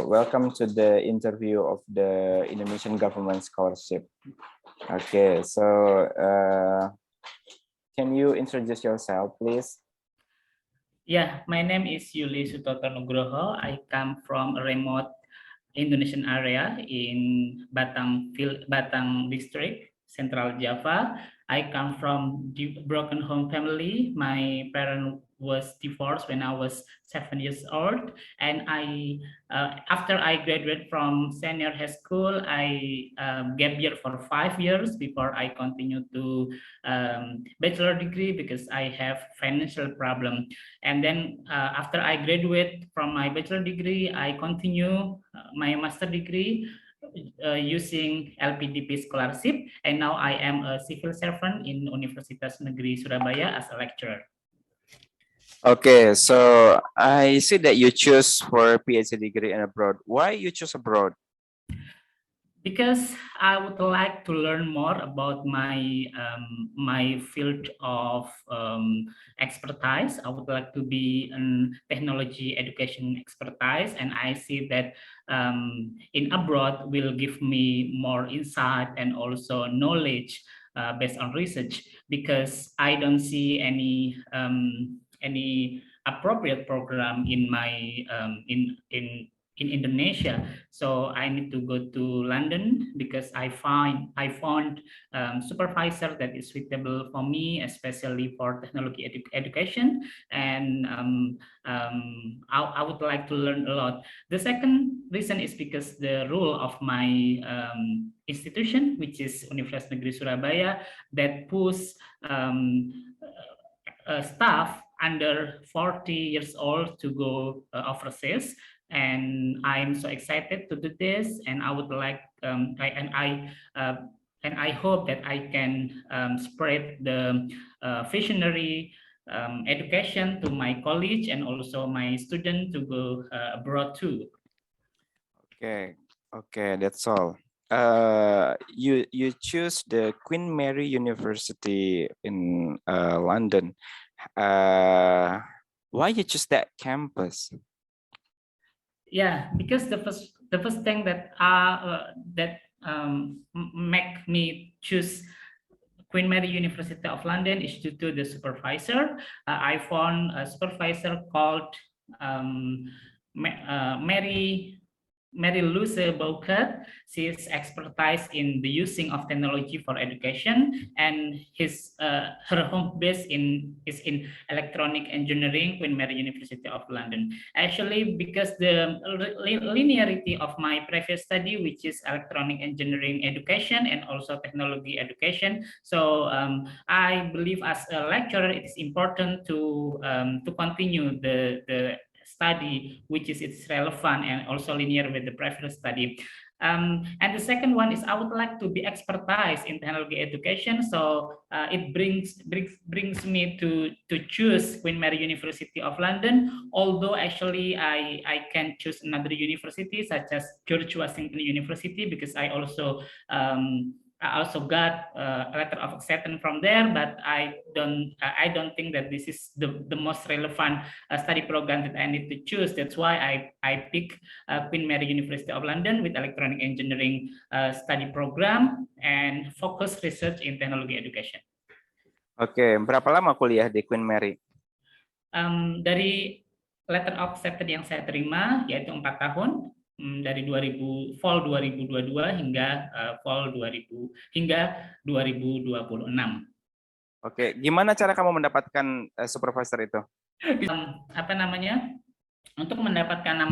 welcome to the interview of the Indonesian Government Scholarship. Okay, so can you introduce yourself, please? Yeah, my name is Yuli Sutoto Nugroho. I come from a remote Indonesian area in Batang district, Central Java. I come from broken home family. My parents was divorced when I was 7 years old, and after I graduated from senior high school, I gap year for 5 years before I continue to bachelor degree because I have financial problem. And then after I graduate from my bachelor degree, I continue my master degree using LPDP scholarship, and now I am a civil servant in Universitas Negeri Surabaya as a lecturer. Okay, so I see that you choose for PhD degree in abroad. Why you choose abroad? Because I would like to learn more about my field of expertise. I would like to be in technology education expertise, and I see that in abroad will give me more insight and also knowledge based on research, because I don't see any appropriate program in my in Indonesia. So I need to go to London because I found supervisor that is suitable for me, especially for technology education, and I would like to learn a lot. The second reason is because the rule of my institution, which is Universitas Negeri Surabaya, that push staff under 40 years old to go overseas, and I'm so excited to do this, and I would like and I hope that I can spread the visionary education to my college and also my students to go abroad too. Okay, that's all. You choose the Queen Mary University in London. Why you choose that campus? Yeah, because the first thing that make me choose Queen Mary University of London is due to the supervisor. I found a supervisor called Mary Luce Bouquet. She is expertise in the using of technology for education, and her home base is in electronic engineering, Queen Mary University of London. Actually, because the linearity of my previous study, which is electronic engineering education and also technology education, so I believe as a lecturer it is important to continue the study, which is it's relevant and also linear with the previous study. And the second one is I would like to be expertise in technology education, so it brings me to choose Queen Mary University of London. Although actually I can choose another university such as George Washington University, because I also got a letter of acceptance from there, but I don't think that this is the most relevant study program that I need to choose. That's why I pick Queen Mary University of London with electronic engineering study program and focus research in technology education. Oke, berapa lama kuliah di Queen Mary? Dari letter of acceptance yang saya terima yaitu 4 tahun. Dari fall 2022 hingga fall 2026. Oke, gimana cara kamu mendapatkan supervisor itu? Untuk mendapatkan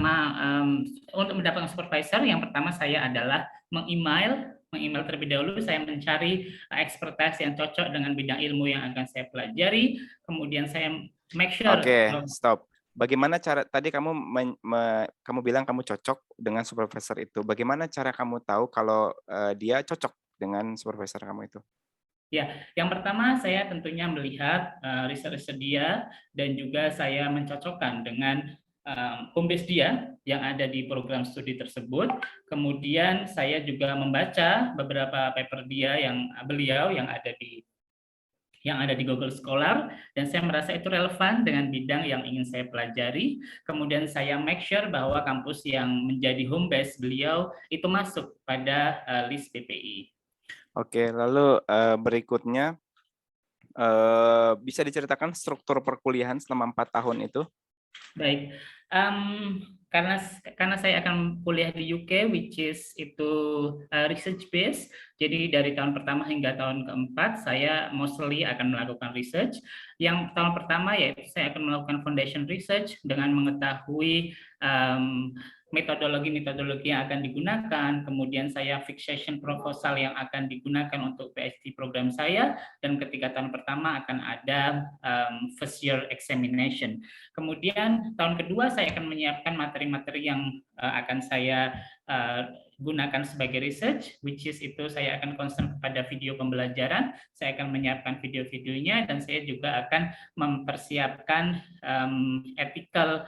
supervisor, yang pertama saya adalah meng-email terlebih dahulu. Saya mencari expertise yang cocok dengan bidang ilmu yang akan saya pelajari. Kemudian saya make sure. Oke, stop. Bagaimana cara tadi kamu kamu bilang kamu cocok dengan supervisor itu? Bagaimana cara kamu tahu kalau dia cocok dengan supervisor kamu itu? Ya, yang pertama saya tentunya melihat riset-riset dia, dan juga saya mencocokkan dengan home base dia yang ada di program studi tersebut. Kemudian saya juga membaca beberapa paper beliau yang ada di yang ada di Google Scholar, dan saya merasa itu relevan dengan bidang yang ingin saya pelajari. Kemudian saya make sure bahwa kampus yang menjadi home base beliau itu masuk pada list PPI. Oke, lalu berikutnya bisa diceritakan struktur perkuliahan selama 4 tahun itu? Baik, karena saya akan kuliah di UK, which is itu research base. Jadi dari tahun pertama hingga tahun keempat saya mostly akan melakukan research. Yang tahun pertama yaitu saya akan melakukan foundation research dengan mengetahui metodologi-metodologi yang akan digunakan, kemudian saya fixation proposal yang akan digunakan untuk PhD program saya, dan ketika tahun pertama akan ada first year examination. Kemudian tahun kedua saya akan menyiapkan materi-materi yang akan saya gunakan sebagai research, which is itu saya akan concern kepada video pembelajaran, saya akan menyiapkan video-videonya, dan saya juga akan mempersiapkan ethical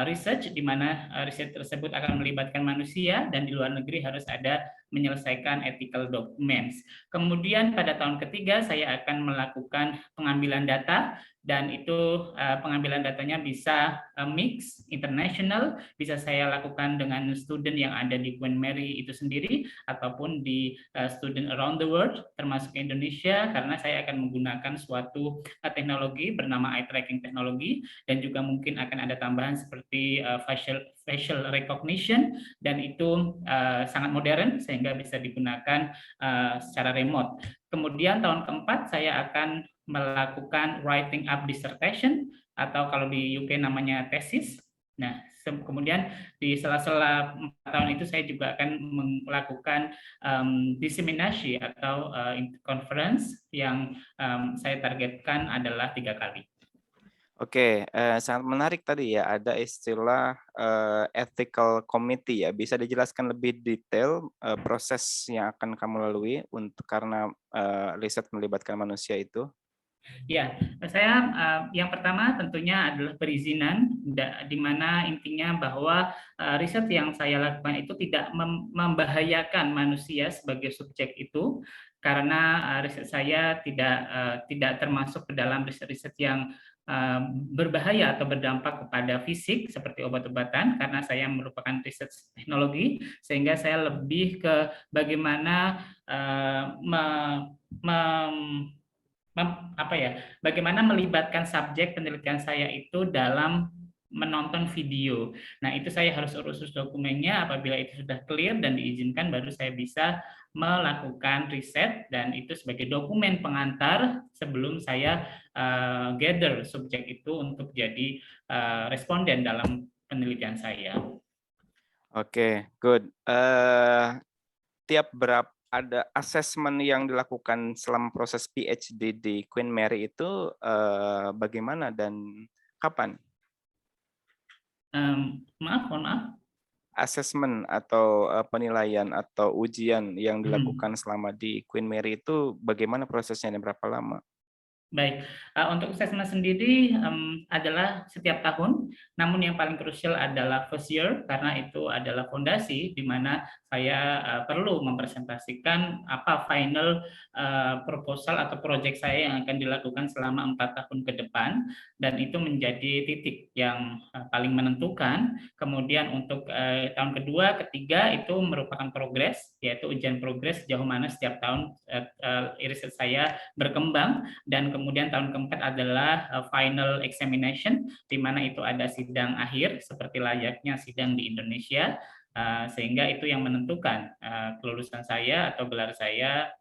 research, di mana riset tersebut akan melibatkan manusia dan di luar negeri harus ada menyelesaikan ethical documents. Kemudian pada tahun ketiga saya akan melakukan pengambilan data, dan itu pengambilan datanya bisa mix, international, bisa saya lakukan dengan student yang ada di Queen Mary itu sendiri, ataupun di student around the world, termasuk Indonesia, karena saya akan menggunakan suatu teknologi bernama eye tracking teknologi, dan juga mungkin akan ada tambahan seperti facial recognition, dan itu sangat modern sehingga bisa digunakan secara remote. Kemudian tahun keempat saya akan melakukan writing up dissertation, atau kalau di UK namanya tesis. Nah, kemudian di sela-sela 4 tahun itu saya juga akan melakukan diseminasi atau conference yang saya targetkan adalah 3 kali. Oke, sangat menarik tadi ya, ada istilah ethical committee ya. Bisa dijelaskan lebih detail proses yang akan kamu lalui karena riset melibatkan manusia itu? Ya, saya yang pertama tentunya adalah perizinan, di mana intinya bahwa riset yang saya lakukan itu tidak membahayakan manusia sebagai subjek itu, karena riset saya tidak termasuk ke dalam riset-riset yang berbahaya atau berdampak kepada fisik seperti obat-obatan, karena saya merupakan riset teknologi, sehingga saya lebih ke bagaimana bagaimana melibatkan subjek penelitian saya itu dalam menonton video. Nah, itu saya harus urus dokumennya. Apabila itu sudah clear dan diizinkan, baru saya bisa melakukan riset, dan itu sebagai dokumen pengantar sebelum saya gather subjek itu untuk jadi responden dalam penelitian saya. Oke, good. Tiap berapa ada asesmen yang dilakukan selama proses PhD di Queen Mary itu bagaimana dan kapan? Mohon maaf. Asesmen atau penilaian atau ujian yang dilakukan selama di Queen Mary itu bagaimana prosesnya dan berapa lama? Baik, untuk assessment sendiri adalah setiap tahun, namun yang paling krusial adalah first year, karena itu adalah fondasi di mana saya perlu mempresentasikan apa final proposal atau proyek saya yang akan dilakukan selama 4 tahun ke depan, dan itu menjadi titik yang paling menentukan. Kemudian untuk tahun kedua, ketiga itu merupakan progres, yaitu ujian progres sejauh mana setiap tahun riset saya berkembang, dan kemudian tahun keempat adalah final examination, di mana itu ada sidang akhir seperti layaknya sidang di Indonesia, sehingga itu yang menentukan kelulusan saya atau gelar saya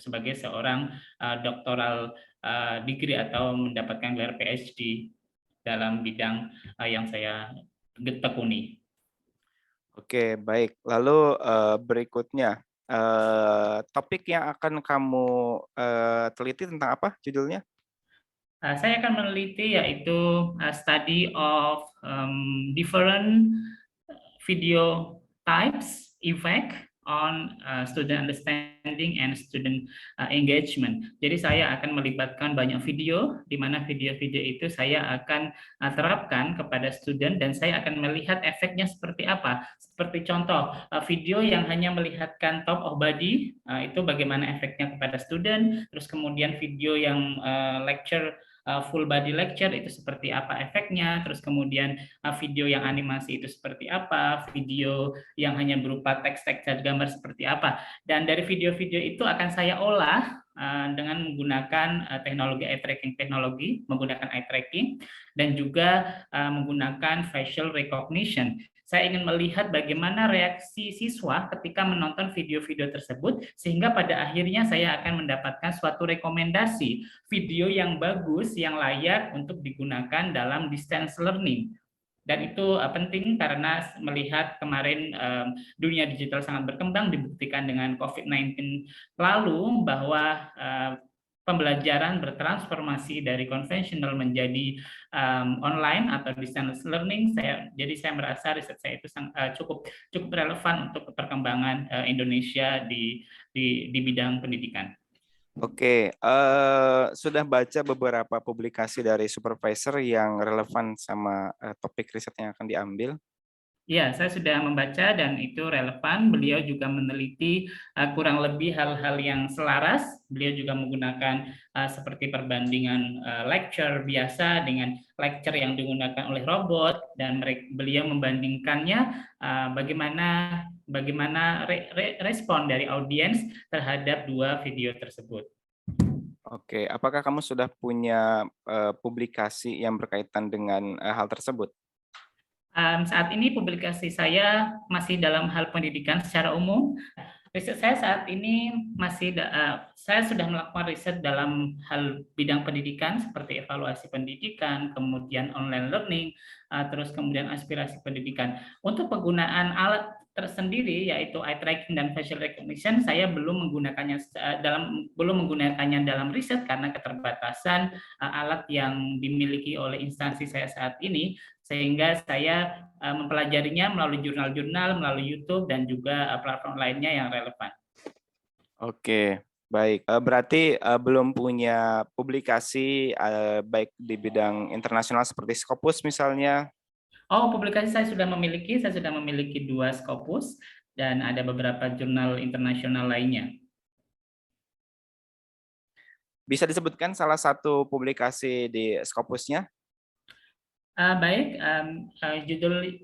sebagai seorang doktoral degree atau mendapatkan gelar PhD dalam bidang yang saya tekuni. Oke, baik. Lalu berikutnya, topik yang akan kamu teliti tentang apa judulnya? Saya akan meneliti yaitu study of different video types, effect, on student understanding and student engagement. Jadi saya akan melibatkan banyak video, di mana video-video itu saya akan terapkan kepada student dan saya akan melihat efeknya seperti apa. Seperti contoh, video yang hanya melihatkan top of body, itu bagaimana efeknya kepada student, terus kemudian video yang lecture full body lecture itu seperti apa efeknya, terus kemudian video yang animasi itu seperti apa, video yang hanya berupa teks-teks dan gambar seperti apa. Dan dari video-video itu akan saya olah dengan menggunakan teknologi eye tracking teknologi, menggunakan eye tracking dan juga menggunakan facial recognition. Saya ingin melihat bagaimana reaksi siswa ketika menonton video-video tersebut, sehingga pada akhirnya saya akan mendapatkan suatu rekomendasi video yang bagus, yang layak untuk digunakan dalam distance learning. Dan itu penting karena melihat kemarin dunia digital sangat berkembang, dibuktikan dengan COVID-19 lalu bahwa pembelajaran bertransformasi dari konvensional menjadi online atau distance learning. Jadi saya merasa riset saya itu cukup relevan untuk perkembangan Indonesia di bidang pendidikan. Oke, sudah baca beberapa publikasi dari supervisor yang relevan sama topik riset yang akan diambil? Ya, saya sudah membaca dan itu relevan. Beliau juga meneliti kurang lebih hal-hal yang selaras. Beliau juga menggunakan seperti perbandingan lecture biasa dengan lecture yang digunakan oleh robot, dan beliau membandingkannya bagaimana respon dari audiens terhadap dua video tersebut. Oke, apakah kamu sudah punya publikasi yang berkaitan dengan hal tersebut? Saat ini publikasi saya masih dalam hal pendidikan secara umum. Riset saya saat ini saya sudah melakukan riset dalam hal bidang pendidikan seperti evaluasi pendidikan, kemudian online learning, terus kemudian aspirasi pendidikan. Untuk penggunaan alat tersendiri yaitu eye tracking dan facial recognition, saya belum menggunakannya dalam riset karena keterbatasan alat yang dimiliki oleh instansi saya saat ini, sehingga saya mempelajarinya melalui jurnal-jurnal, melalui YouTube, dan juga platform lainnya yang relevan. Oke, baik. Berarti belum punya publikasi baik di bidang internasional seperti Scopus misalnya? Oh, publikasi saya sudah memiliki 2 Scopus, dan ada beberapa jurnal internasional lainnya. Bisa disebutkan salah satu publikasi di Scopusnya? Baik, judul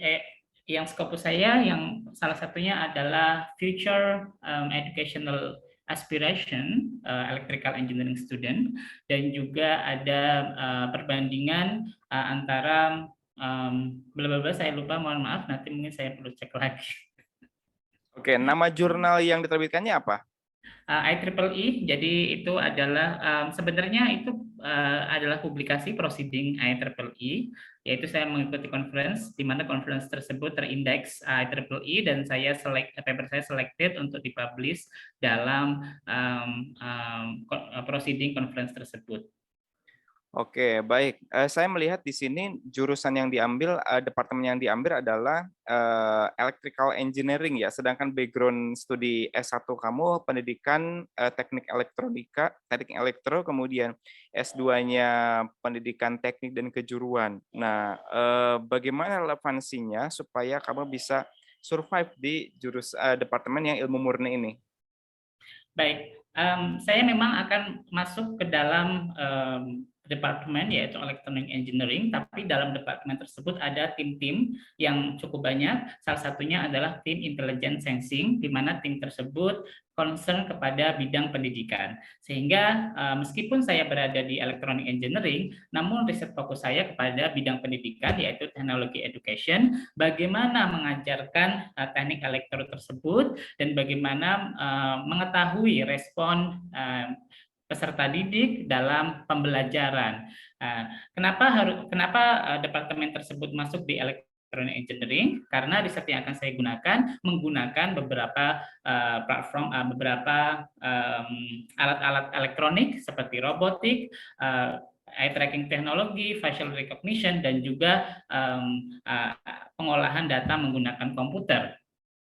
yang Scopus saya yang salah satunya adalah Future Educational Aspiration Electrical Engineering Student, dan juga ada perbandingan antara saya lupa, mohon maaf, nanti mungkin saya perlu cek lagi. Oke, nama jurnal yang diterbitkannya apa? IEEE, jadi itu adalah sebenarnya itu adalah publikasi proceeding IEEE, yaitu saya mengikuti conference di mana conference tersebut terindeks IEEE, dan paper saya selected untuk dipublish dalam proceeding conference tersebut. Oke, baik. Saya melihat di sini jurusan yang diambil, departemen yang diambil adalah electrical engineering ya, sedangkan background studi S1 kamu pendidikan teknik elektronika, teknik elektro, kemudian S2-nya pendidikan teknik dan kejuruan. Nah, bagaimana relevansinya supaya kamu bisa survive di departemen yang ilmu murni ini? Baik, saya memang akan masuk ke dalam departemen yaitu Electronic Engineering, tapi dalam departemen tersebut ada tim-tim yang cukup banyak. Salah satunya adalah tim Intelligent Sensing, di mana tim tersebut concern kepada bidang pendidikan. Sehingga meskipun saya berada di Electronic Engineering, namun riset fokus saya kepada bidang pendidikan yaitu teknologi education, bagaimana mengajarkan teknik elektro tersebut, dan bagaimana mengetahui respon peserta didik dalam pembelajaran. Kenapa departemen tersebut masuk di Electronic Engineering? Karena riset yang akan saya gunakan menggunakan beberapa platform, beberapa alat-alat elektronik seperti robotik, eye tracking teknologi, facial recognition, dan juga pengolahan data menggunakan komputer.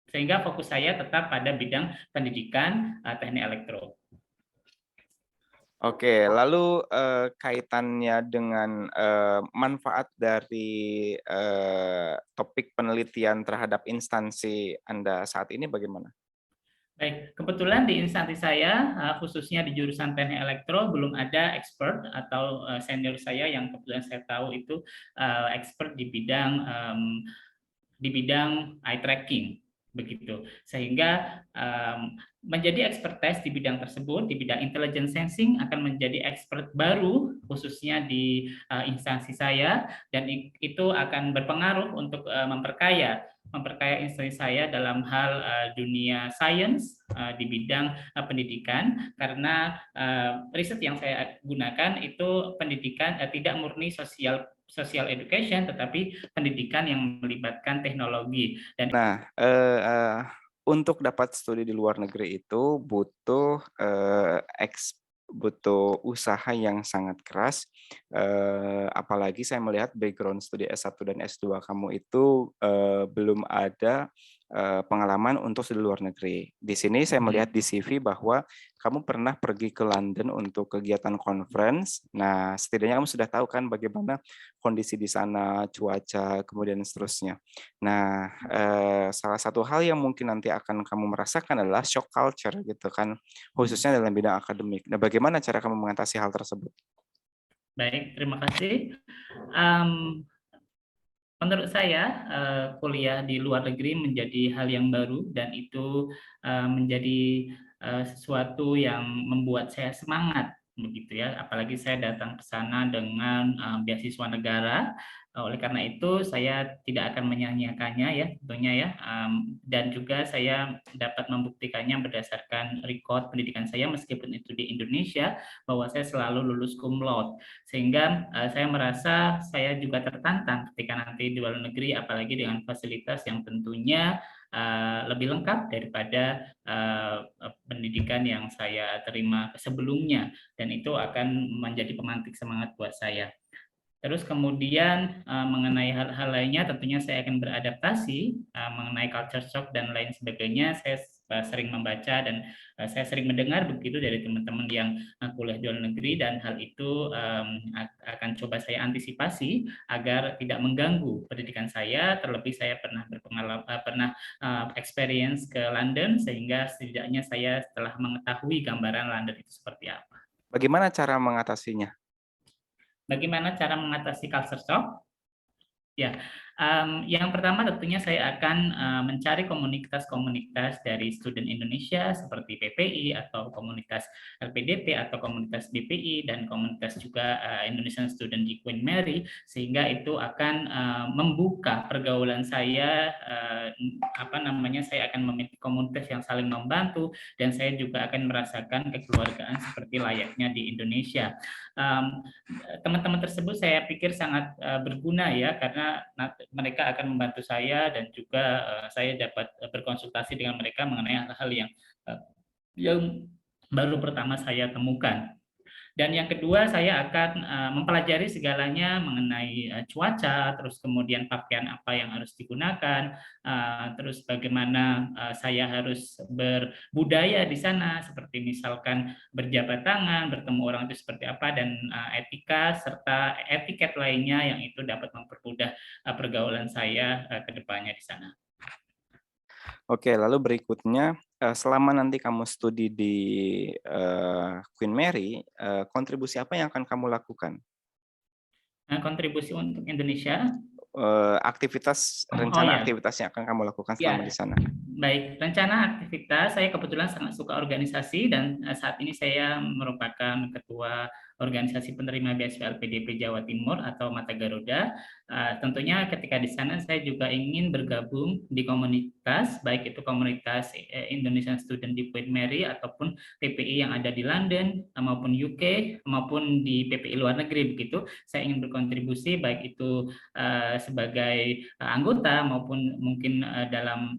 Sehingga fokus saya tetap pada bidang pendidikan teknik elektro. Oke, lalu kaitannya dengan manfaat dari topik penelitian terhadap instansi Anda saat ini bagaimana? Baik, kebetulan di instansi saya, khususnya di jurusan teknik elektro, belum ada expert atau senior saya yang kebetulan saya tahu itu expert di bidang eye tracking, begitu. Sehingga menjadi expertise di bidang tersebut, di bidang intelligence sensing akan menjadi expert baru khususnya di instansi saya, dan itu akan berpengaruh untuk memperkaya instansi saya dalam hal dunia science di bidang pendidikan, karena riset yang saya gunakan itu pendidikan tidak murni social education, tetapi pendidikan yang melibatkan teknologi. Dan Nah, untuk dapat studi di luar negeri itu butuh butuh usaha yang sangat keras. Apalagi saya melihat background studi S1 dan S2 kamu itu belum ada pengalaman untuk di luar negeri. Di sini saya melihat di CV bahwa kamu pernah pergi ke London untuk kegiatan conference. Nah, setidaknya kamu sudah tahu kan bagaimana kondisi di sana, cuaca, kemudian seterusnya. Nah, salah satu hal yang mungkin nanti akan kamu merasakan adalah shock culture gitu kan, khususnya dalam bidang akademik. Nah, bagaimana cara kamu mengatasi hal tersebut? baik, terima kasih. Menurut saya, kuliah di luar negeri menjadi hal yang baru, dan itu menjadi sesuatu yang membuat saya semangat, begitu ya. Apalagi saya datang ke sana dengan beasiswa negara. Oleh karena itu, saya tidak akan menyia-nyiakannya ya, tentunya ya. Dan juga saya dapat membuktikannya berdasarkan record pendidikan saya, meskipun itu di Indonesia, bahwa saya selalu lulus cum laude. Sehingga saya merasa saya juga tertantang ketika nanti di luar negeri, apalagi dengan fasilitas yang tentunya lebih lengkap daripada pendidikan yang saya terima sebelumnya, dan itu akan menjadi pemantik semangat buat saya. Terus kemudian mengenai hal-hal lainnya, tentunya saya akan beradaptasi mengenai culture shock dan lain sebagainya. Saya sering membaca dan saya sering mendengar begitu dari teman-teman yang kuliah di luar negeri, dan hal itu akan coba saya antisipasi agar tidak mengganggu pendidikan saya. Terlebih saya pernah experience ke London, sehingga setidaknya saya telah mengetahui gambaran London itu seperti apa. Bagaimana cara mengatasinya? Bagaimana cara mengatasi culture shock? Ya, yang pertama tentunya saya akan mencari komunitas-komunitas dari student Indonesia seperti PPI atau komunitas LPDP atau komunitas BPI dan komunitas juga Indonesian Student di Queen Mary, sehingga itu akan membuka pergaulan saya. Saya akan memiliki komunitas yang saling membantu, dan saya juga akan merasakan kekeluargaan seperti layaknya di Indonesia. Teman-teman tersebut saya pikir sangat berguna ya, karena mereka akan membantu saya, dan juga saya dapat berkonsultasi dengan mereka mengenai hal-hal yang baru pertama saya temukan. Dan yang kedua, saya akan mempelajari segalanya mengenai cuaca, terus kemudian pakaian apa yang harus digunakan, terus bagaimana saya harus berbudaya di sana, seperti misalkan berjabat tangan, bertemu orang itu seperti apa, dan etika serta etiket lainnya yang itu dapat mempermudah pergaulan saya ke depannya di sana. Oke, lalu berikutnya, selama nanti kamu studi di Queen Mary, kontribusi apa yang akan kamu lakukan? Kontribusi untuk Indonesia. Rencana Ya, aktivitas yang akan kamu lakukan selama di ya. sana? Baik, rencana aktivitas, saya kebetulan sangat suka organisasi, dan saat ini saya merupakan ketua organisasi penerima beasiswa LPDP Jawa Timur atau Mata Garuda. Tentunya ketika di sana saya juga ingin bergabung di komunitas, baik itu komunitas Indonesian Student di Queen Mary ataupun PPI yang ada di London maupun UK maupun di PPI luar negeri begitu. Saya ingin berkontribusi baik itu sebagai anggota maupun mungkin dalam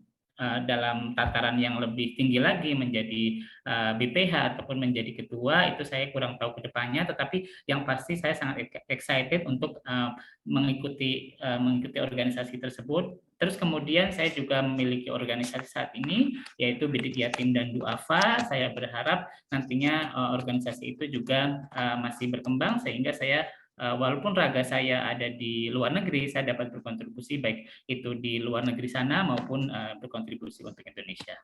tataran yang lebih tinggi lagi menjadi BPH ataupun menjadi ketua. Itu saya kurang tahu ke depannya, tetapi yang pasti saya sangat excited untuk mengikuti organisasi tersebut, Terus kemudian saya juga memiliki organisasi saat ini, yaitu Bidik Yatim dan Duafa. Saya berharap nantinya organisasi itu juga masih berkembang, sehingga saya walaupun raga saya ada di luar negeri, saya dapat berkontribusi baik itu di luar negeri sana maupun berkontribusi untuk Indonesia.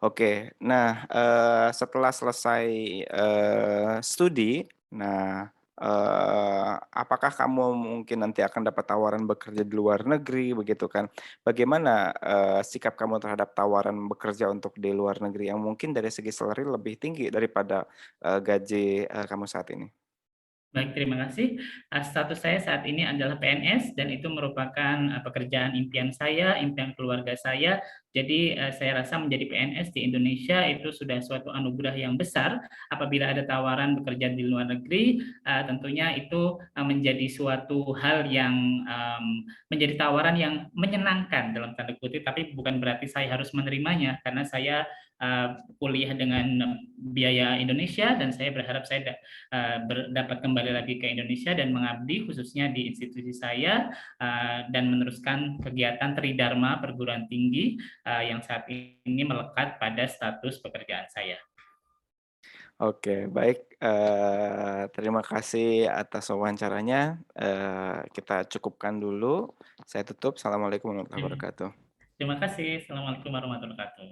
Oke, nah setelah selesai studi, nah apakah kamu mungkin nanti akan dapat tawaran bekerja di luar negeri begitu kan? Bagaimana sikap kamu terhadap tawaran bekerja untuk di luar negeri yang mungkin dari segi salary lebih tinggi daripada gaji kamu saat ini? Baik, terima kasih. Status saya saat ini adalah PNS dan itu merupakan pekerjaan impian saya, impian keluarga saya. Jadi saya rasa menjadi PNS di Indonesia itu sudah suatu anugerah yang besar. Apabila ada tawaran bekerja di luar negeri, tentunya itu menjadi suatu hal yang menjadi tawaran yang menyenangkan dalam tanda kutip, tapi bukan berarti saya harus menerimanya karena saya kuliah dengan biaya Indonesia dan saya berharap saya dapat kembali lagi ke Indonesia dan mengabdi khususnya di institusi saya dan meneruskan kegiatan Tridharma perguruan tinggi yang saat ini melekat pada status pekerjaan saya. Oke, baik. Terima kasih atas wawancaranya. Kita cukupkan dulu. Saya tutup. Assalamualaikum warahmatullahi wabarakatuh. Terima kasih. Assalamualaikum warahmatullahi wabarakatuh.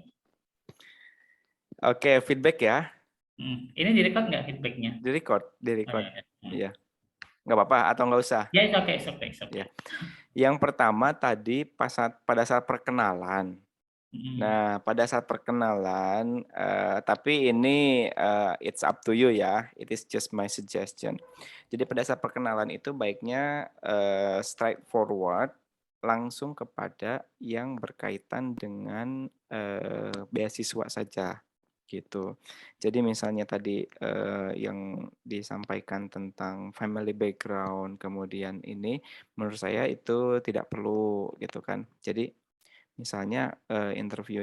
Oke, feedback ya. Ini direkod nggak feedbacknya? Direcord. Oh, ya. Iya. Nggak apa-apa atau nggak usah? Ya, it's okay. Ya. Yang pertama tadi pada saat perkenalan. Nah, pada saat perkenalan, tapi ini it's up to you ya, it is just my suggestion. Jadi pada saat perkenalan itu baiknya straightforward, langsung kepada yang berkaitan dengan beasiswa saja, gitu. Jadi misalnya tadi yang disampaikan tentang family background, kemudian ini menurut saya itu tidak perlu gitu kan. Jadi misalnya interview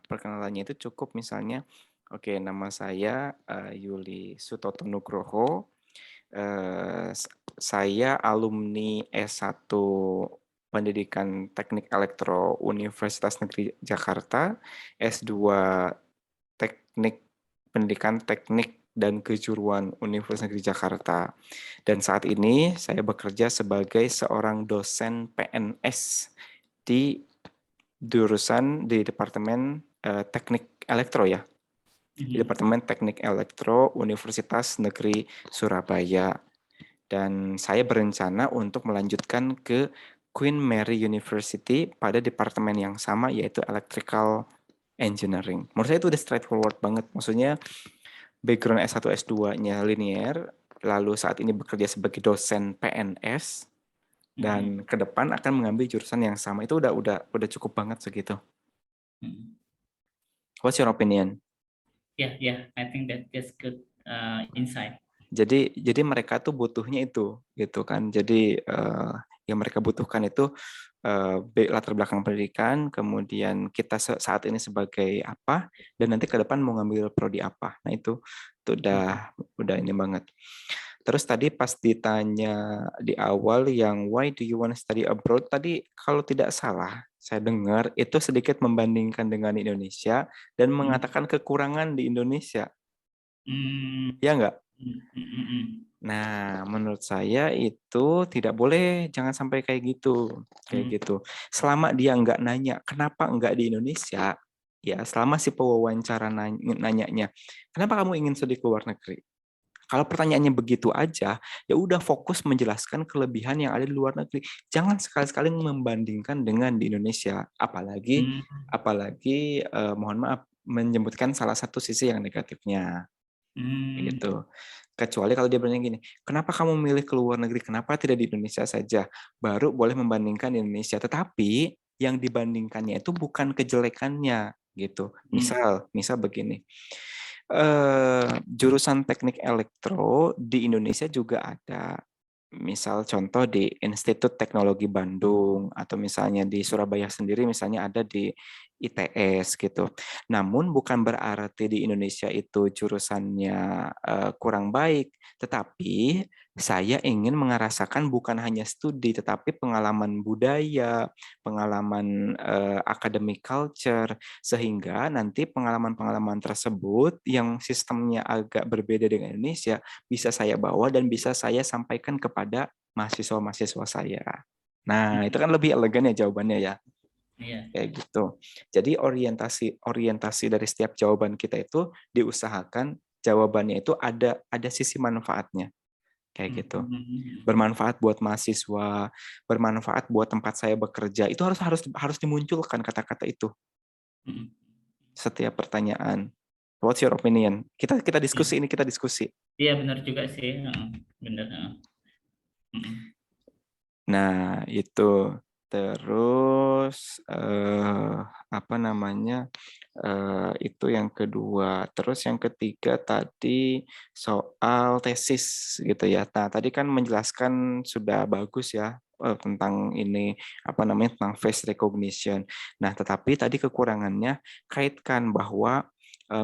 perkenalannya itu cukup misalnya, oke, nama saya Yuli Sutoto Nugroho, saya alumni S1 Pendidikan Teknik Elektro Universitas Negeri Jakarta, S2 Pendidikan Teknik dan Kejuruan Universitas Negeri Jakarta. Dan saat ini saya bekerja sebagai seorang dosen PNS di jurusan di Departemen Teknik Elektro ya. Di Departemen Teknik Elektro Universitas Negeri Surabaya. Dan saya berencana untuk melanjutkan ke Queen Mary University pada departemen yang sama yaitu Electrical Engineering. Menurut saya itu udah straightforward banget. Maksudnya background S1 S2-nya linear, lalu saat ini bekerja sebagai dosen PNS, dan ke depan akan mengambil jurusan yang sama. Itu udah cukup banget segitu. What's your opinion? Yeah, I think that's good insight. Jadi mereka tuh butuhnya itu gitu kan. Jadi yang mereka butuhkan itu latar belakang pendidikan, kemudian kita saat ini sebagai apa, dan nanti ke depan mau ngambil prodi apa. Nah itu udah ini banget. Terus tadi pas ditanya di awal yang why do you want to study abroad, tadi kalau tidak salah saya dengar itu sedikit membandingkan dengan Indonesia dan mengatakan kekurangan di Indonesia. Ya enggak? Nah, menurut saya itu tidak boleh, jangan sampai kayak gitu. Selama dia enggak nanya, kenapa enggak di Indonesia? Ya, selama si pewawancara nanyanya, kenapa kamu ingin studi ke luar negeri? Kalau pertanyaannya begitu aja, ya udah fokus menjelaskan kelebihan yang ada di luar negeri. Jangan sekali-sekali membandingkan dengan di Indonesia, apalagi mohon maaf menyebutkan salah satu sisi yang negatifnya. Gitu. Kecuali kalau dia bertanya gini, kenapa kamu milih ke luar negeri? Kenapa tidak di Indonesia saja? Baru boleh membandingkan di Indonesia. Tetapi yang dibandingkannya itu bukan kejelekannya, gitu. Misal begini. Jurusan teknik elektro di Indonesia juga ada. Misal contoh di Institut Teknologi Bandung atau misalnya di Surabaya sendiri misalnya ada di ITS gitu. Namun bukan berarti di Indonesia itu jurusannya kurang baik, tetapi saya ingin merasakan bukan hanya studi, tetapi pengalaman budaya, pengalaman academic culture, sehingga nanti pengalaman-pengalaman tersebut yang sistemnya agak berbeda dengan Indonesia bisa saya bawa dan bisa saya sampaikan kepada mahasiswa-mahasiswa saya. Nah, itu kan lebih elegan ya jawabannya ya. Iya. Kayak gitu. Jadi orientasi dari setiap jawaban kita itu diusahakan jawabannya itu ada sisi manfaatnya. Kayak gitu. Bermanfaat buat mahasiswa, bermanfaat buat tempat saya bekerja. Itu harus dimunculkan kata-kata itu. Setiap pertanyaan. What's your opinion? Kita diskusi ini, kita diskusi. Iya, benar juga sih. Benar. Nah, itu. Terus apa namanya? Itu yang kedua. Terus yang ketiga tadi soal tesis gitu ya. Nah, tadi kan menjelaskan sudah bagus ya tentang ini apa namanya tentang face recognition. Nah, tetapi tadi kekurangannya kaitkan bahwa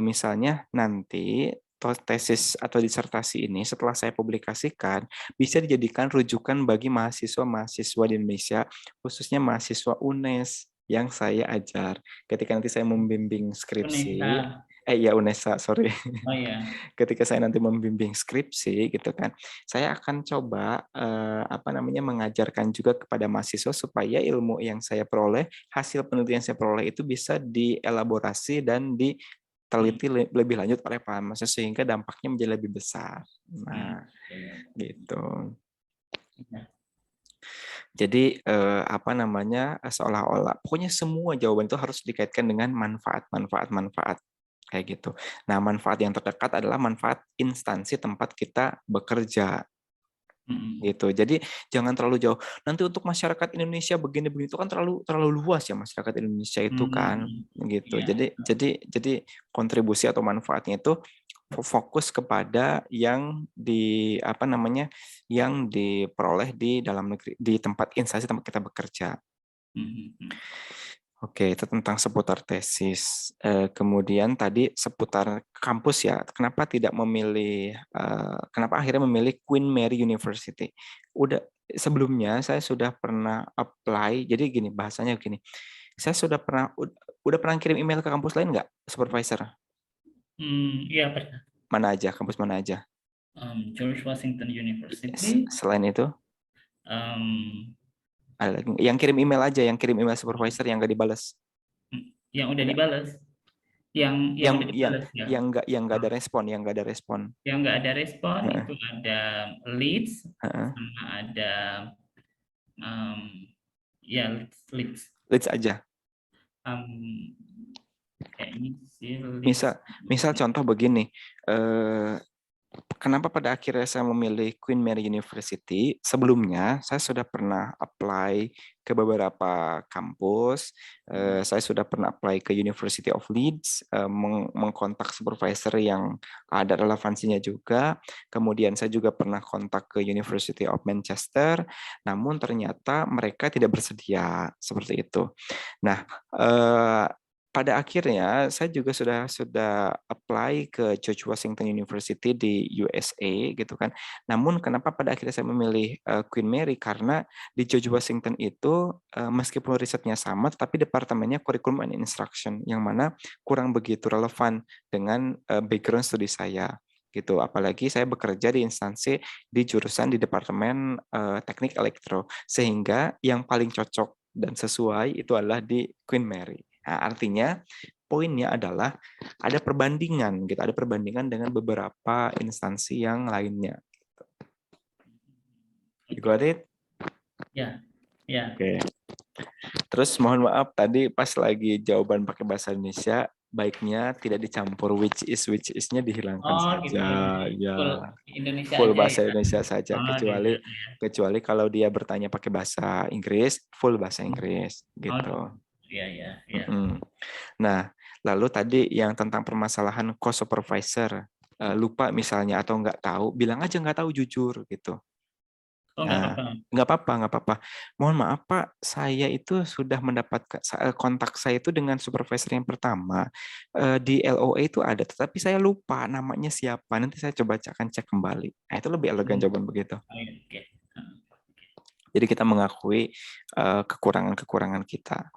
misalnya nanti tesis atau disertasi ini setelah saya publikasikan bisa dijadikan rujukan bagi mahasiswa-mahasiswa di Indonesia, khususnya mahasiswa UNES yang saya ajar. Ketika nanti saya membimbing skripsi, Unesa. UNESA, sorry. Oh ya. Ketika saya nanti membimbing skripsi gitu kan, saya akan coba apa namanya mengajarkan juga kepada mahasiswa supaya ilmu yang saya peroleh, hasil penelitian yang saya peroleh itu bisa dielaborasi dan diteliti lebih lanjut oleh para mahasiswa sehingga dampaknya menjadi lebih besar. Nah, gitu. Jadi apa namanya seolah-olah pokoknya semua jawaban itu harus dikaitkan dengan manfaat kayak gitu. Nah, manfaat yang terdekat adalah manfaat instansi tempat kita bekerja gitu. Jadi jangan terlalu jauh. Nanti untuk masyarakat Indonesia begini-begini itu kan terlalu luas ya masyarakat Indonesia itu kan gitu. Jadi kontribusi atau manfaatnya itu fokus kepada yang apa namanya yang diperoleh di dalam negeri di tempat instansi tempat kita bekerja. Oke, itu tentang seputar tesis. Kemudian tadi seputar kampus ya. Kenapa tidak memilih? Kenapa akhirnya memilih Queen Mary University? Sebelumnya saya sudah pernah apply. Jadi gini bahasanya gini. Saya udah pernah kirim email ke kampus lain nggak, supervisor? Iya, pernah. Mana aja? Kampus mana aja? George Washington University. Selain itu? Ada lagi yang kirim email aja, yang kirim email supervisor yang nggak dibalas. Yang udah dibalas. Yang udah dibalas ya. Yang nggak ada respon, Yang nggak ada respon itu ada Leeds sama ada ya Leeds. Leeds aja. Kayaknya sih Leeds. Misal contoh begini. Kenapa pada akhirnya saya memilih Queen Mary University? Sebelumnya saya sudah pernah apply ke beberapa kampus. Saya sudah pernah apply ke University of Leeds, mengkontak supervisor yang ada relevansinya juga. Kemudian saya juga pernah kontak ke University of Manchester, namun ternyata mereka tidak bersedia seperti itu. Nah, pada akhirnya saya juga sudah apply ke George Washington University di USA gitu kan. Namun kenapa pada akhirnya saya memilih Queen Mary karena di George Washington itu meskipun risetnya sama tapi departemennya Curriculum and Instruction yang mana kurang begitu relevan dengan background studi saya gitu. Apalagi saya bekerja di instansi di jurusan di Departemen Teknik Elektro sehingga yang paling cocok dan sesuai itu adalah di Queen Mary. Nah, artinya poinnya adalah ada perbandingan gitu, ada perbandingan dengan beberapa instansi yang lainnya. You got it? Ya, ya. Oke. Terus mohon maaf tadi pas lagi jawaban pakai bahasa Indonesia baiknya tidak dicampur which is-nya dihilangkan saja Gitu. ya. Full Indonesia Full aja bahasa ya. Indonesia saja kecuali kalau dia bertanya pakai bahasa Inggris full bahasa Inggris gitu. Iya. Nah, lalu tadi yang tentang permasalahan co-supervisor, lupa misalnya atau nggak tahu, bilang aja nggak tahu jujur gitu. Oh, nggak Nah, apa-apa. nggak apa-apa. Mohon maaf Pak, saya itu sudah mendapatkan kontak saya itu dengan supervisor yang pertama di LOA itu ada, tetapi saya lupa namanya siapa. Nanti saya coba akan cek kembali. Nah, itu lebih elegan jawaban begitu. Oke. Jadi kita mengakui kekurangan-kekurangan kita.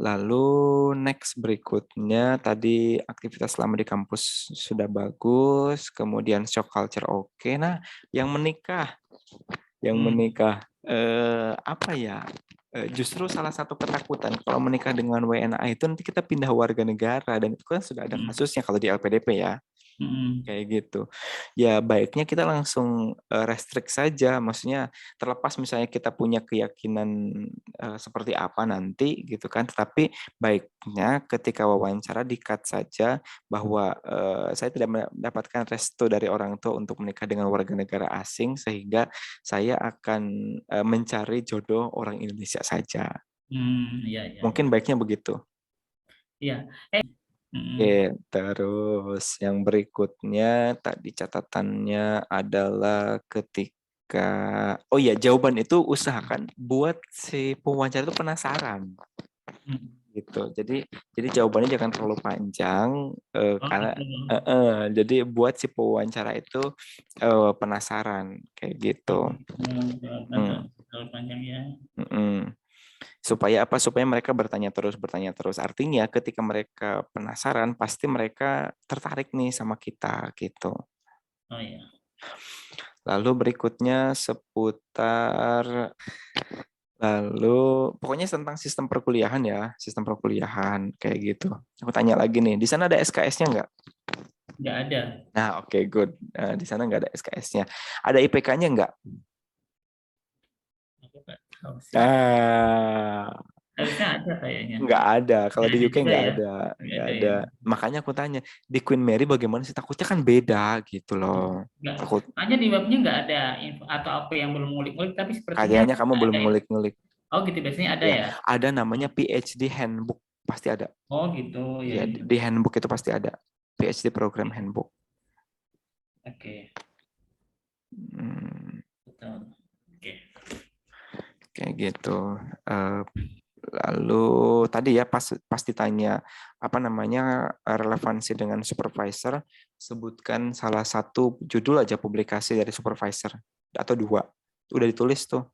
Lalu next berikutnya tadi aktivitas selama di kampus sudah bagus, kemudian shock culture oke. Nah, yang menikah apa ya? Justru salah satu ketakutan kalau menikah dengan WNA itu nanti kita pindah warga negara dan itu kan sudah ada kasusnya kalau di LPDP ya. Kayak gitu. Ya baiknya kita langsung restrict saja, maksudnya terlepas misalnya kita punya keyakinan seperti apa nanti gitu kan, tetapi baiknya ketika wawancara di-cut saja bahwa saya tidak mendapatkan restu dari orang tua untuk menikah dengan warga negara asing sehingga saya akan mencari jodoh orang Indonesia saja. Iya, iya, iya. Mungkin baiknya begitu. Iya. Oke, terus yang berikutnya tadi catatannya adalah ketika oh iya jawaban itu usahakan buat si pewawancara itu penasaran gitu. Jadi jawabannya jangan terlalu panjang Oh, karena gitu. jadi buat si pewawancara itu penasaran kayak gitu. Jawaban Hmm, terlalu panjang ya. mm-mm. Supaya apa? Supaya mereka bertanya terus. Artinya ketika mereka penasaran, pasti mereka tertarik nih sama kita gitu. Oh ya. Lalu berikutnya seputar pokoknya tentang sistem perkuliahan ya, sistem perkuliahan kayak gitu. Aku tanya lagi nih, di sana ada SKS-nya nggak? Nggak ada. Nah, oke, good. Di sana nggak ada SKS-nya. Ada IPK-nya nggak? Aku nggak tahu sih. Ah, Harusnya ada kayaknya. nggak ada. Kalau Nggak di ada UK juga nggak ya. ada, Nggak nggak ada ada. ya. Makanya aku tanya di Queen Mary bagaimana sih? Takutnya kan beda gitu loh. Nggak. Takut Hanya di webnya nggak ada info atau apa yang belum ngulik-ngulik, tapi sepertinya kayaknya kamu belum ada ya. ngulik-ngulik. Oh gitu, biasanya ada Ya, ya. ada Oh, namanya PhD handbook pasti ada. oh gitu ya, Ya, ya. di handbook itu pasti ada. PhD program handbook. Oke, Hmm, betul. Oke. kayak gitu. Eh, Lalu tadi ya pas ditanya apa namanya relevansi dengan supervisor, sebutkan salah satu judul aja publikasi dari supervisor atau dua. Udah ditulis tuh.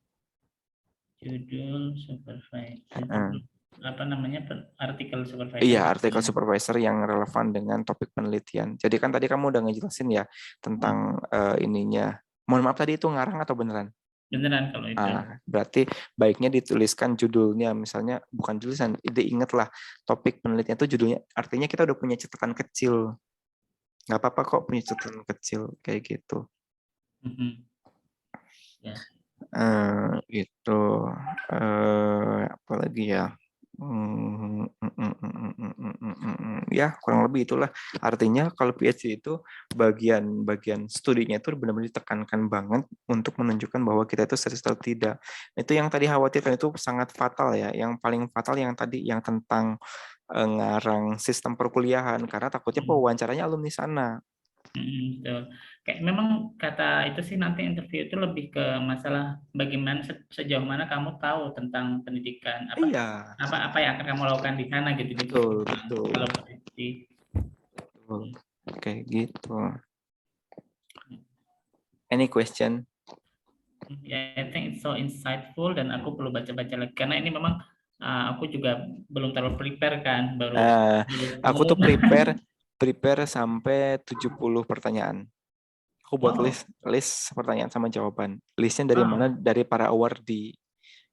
Judul supervisor, Heeh. judul apa namanya, artikel Iya, supervisor gitu artikel ya. supervisor yang relevan dengan topik penelitian. Jadi kan tadi kamu udah ngejelasin ya tentang ininya. Mohon maaf tadi itu ngarang atau beneran? Beneran kalau itu. Berarti baiknya dituliskan judulnya, misalnya bukan tulisan, diingatlah topik penelitian itu judulnya. Artinya kita udah punya catatan kecil. Nggak apa-apa kok punya catatan kecil kayak gitu. Mhm. Ya. Itu apa lagi ya? Ya kurang lebih itulah artinya kalau PhD itu bagian studinya itu benar-benar ditekankan banget untuk menunjukkan bahwa kita itu serius atau tidak. Itu yang tadi khawatirkan itu sangat fatal ya. Yang paling fatal yang tadi yang tentang ngarang sistem perkuliahan karena takutnya Mhm. pewawancaranya alumni sana. Betul. Kayak memang kata itu sih, nanti interview itu lebih ke masalah bagaimana sejauh mana kamu tahu tentang pendidikan, apa Iya, apa apa yang akan kamu lakukan di sana gitu-gitu sih. betul, Nah, betul, kalau peneliti. betul. Kayak gitu. Any question? Ya, I think it's so insightful dan aku perlu baca-baca lagi karena ini memang aku juga belum terlalu prepare kan, baru Nah, aku tuh pengumuman. prepare prepare sampai 70 pertanyaan. Aku buat Oh, list pertanyaan sama jawaban. Listnya dari mana? wow. Dari para awardee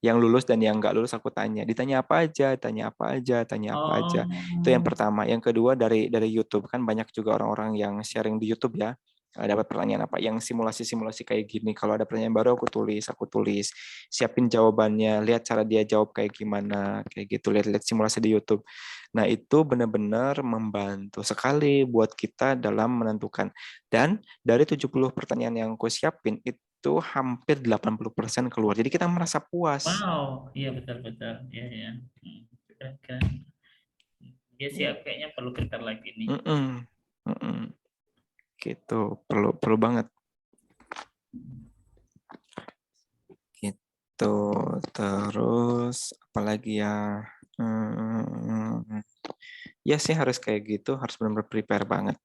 yang lulus dan yang nggak lulus aku tanya. Ditanya apa aja, tanya apa aja, tanya apa aja. Itu yang Oh, pertama. Yang kedua dari YouTube kan banyak juga orang-orang yang sharing di YouTube ya. Dapat pertanyaan apa yang simulasi-simulasi kayak gini. Kalau ada pertanyaan baru aku tulis. Siapin jawabannya, lihat cara dia jawab kayak gimana, kayak gitu. Lihat-lihat simulasi di YouTube. Nah, itu benar-benar membantu sekali buat kita dalam menentukan. Dan dari 70 pertanyaan yang aku siapin itu hampir 80% keluar. Jadi kita merasa puas. wow, iya betul betul, iya ya. Keren, keren. Dia sih kayaknya perlu pintar lagi nih. Mm-mm. Mm-mm. Gitu, perlu perlu banget. Tuh, terus apalagi ya, ya sih harus kayak gitu, harus benar-benar prepare banget.